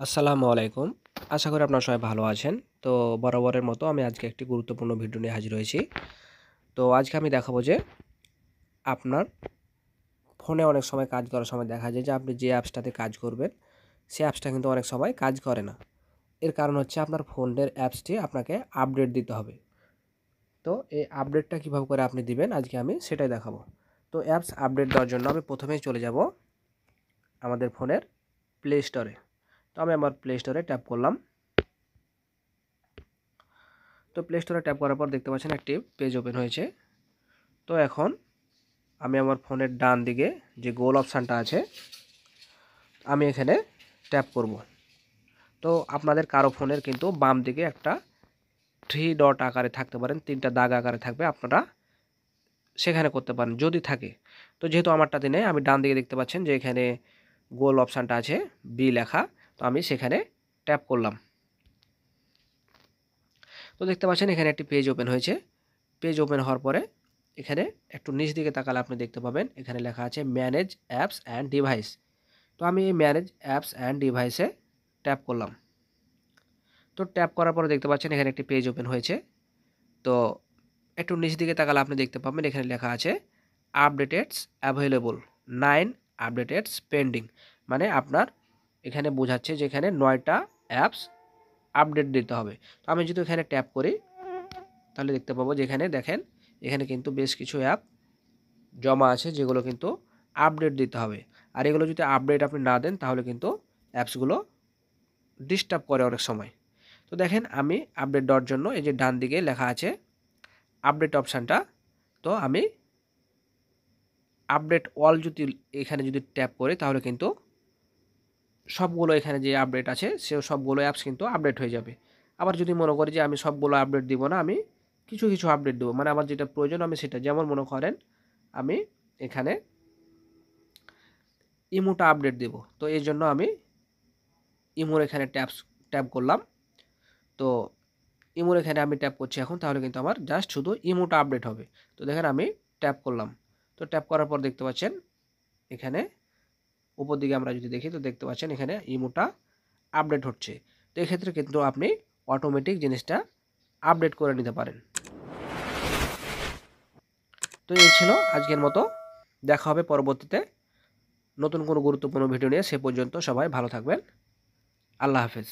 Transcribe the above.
আসসালামু আলাইকুম। আশা করি আপনারা সবাই ভালো আছেন। তো বরাবরের মতো আমি আজকে একটি গুরুত্বপূর্ণ ভিডিও নিয়ে হাজির হয়েছি। তো আজকে আমি দেখাবো যে আপনার ফোনে অনেক সময় কাজ করার সময় দেখা যায় যে আপনি যে অ্যাপসটাতে কাজ করবেন, সেই অ্যাপসটা কিন্তু অনেক সময় কাজ করে না। এর কারণ হচ্ছে আপনার ফোনের অ্যাপসটি আপনাকে আপডেট দিতে হবে। তো এই আপডেটটা কীভাবে করে আপনি দিবেন আজকে আমি সেটাই দেখাবো। তো অ্যাপস আপডেট দেওয়ার জন্য আমি প্রথমেই চলে যাব আমাদের ফোনের প্লে স্টোরে। তো আমি আমার প্লে স্টোরে ট্যাপ করলাম। তো প্লে স্টোরে ট্যাপ করার পর দেখতে পাচ্ছেন একটি পেজ ওপেন হয়েছে। তো এখন আমি আমার ফোনের ডান দিকে যে গোল অপশানটা আছে আমি এখানে ট্যাপ করব। তো আপনাদের কারো ফোনের কিন্তু বাম দিকে একটা থ্রি ডট আকারে থাকতে পারেন, তিনটা দাগ আকারে থাকবে, আপনারা সেখানে করতে পারেন যদি থাকে। তো যেহেতু আমারটাতে নেই, আমি ডান দিকে দেখতে পাচ্ছেন যে এখানে গোল অপশানটা আছে বি লেখা, তো আমি সেখানে ট্যাপ করলাম। তো দেখতে পাচ্ছেন এখানে একটি পেজ ওপেন হয়েছে। পেজ ওপেন হওয়ার পরে এখানে একটু নিচ দিকে তাকালে আপনি দেখতে পাবেন এখানে লেখা আছে ম্যানেজ অ্যাপস অ্যান্ড ডিভাইস। তো আমি এই ম্যানেজ অ্যাপস অ্যান্ড ডিভাইসে ট্যাপ করলাম। তো ট্যাপ করার পরে দেখতে পাচ্ছেন এখানে একটি পেজ ওপেন হয়েছে। তো একটু নিচ দিকে তাকালে আপনি দেখতে পাবেন এখানে লেখা আছে আপডেটেডস অ্যাভেলেবল 9 আপডেটেডস পেন্ডিং। মানে আপনার এখানে বোঝাচ্ছে যে এখানে 9টা অ্যাপস আপডেট দিতে হবে। তো আমি যদি এখানে ট্যাপ করি তাহলে দেখতে পাবো যে এখানে দেখেন এখানে কিন্তু বেশ কিছু অ্যাপ জমা আছে যেগুলো কিন্তু আপডেট দিতে হবে। আর এগুলো যদি আপডেট আপনি না দেন তাহলে কিন্তু অ্যাপসগুলো ডিস্টার্ব করে অনেক সময়। তো দেখেন আমি আপডেট দেওয়ার জন্য এই যে ডান দিকে লেখা আছে আপডেট অপশানটা, তো আমি আপডেট অল যদি এখানে যদি ট্যাপ করি তাহলে কিন্তু সবগুলো এখানে যে আপডেট আছে সে সবগুলো অ্যাপস কিন্তু আপডেট হয়ে যাবে। আবার যদি মনে করি যে আমি সবগুলো আপডেট দিব না, আমি কিছু কিছু আপডেট দেবো, মানে আমার যেটা প্রয়োজন আমি সেটা, যেমন মনে করেন আমি এখানে ইমোটা আপডেট দেব। তো এই জন্য আমি ইমোর এখানে ট্যাপ করলাম। তো ইমোর এখানে আমি ট্যাপ করছি এখন, তাহলে কিন্তু আমার জাস্ট শুধু ইমোটা আপডেট হবে। তো দেখেন আমি ট্যাপ করলাম। তো ট্যাপ করার পর দেখতে পাচ্ছেন এখানে উপর দিকে আমরা যদি দেখি তো দেখতে পাচ্ছেন এখানে ইমোটা আপডেট হচ্ছে। তো এক্ষেত্রে কিন্তু আপনি অটোমেটিক জিনিসটা আপডেট করে নিতে পারেন। তো এই ছিল আজকের মতো। দেখা হবে পরবর্তীতে নতুন কোনো গুরুত্বপূর্ণ ভিডিও নিয়ে। সে পর্যন্ত সবাই ভালো থাকবেন। আল্লাহ হাফেজ।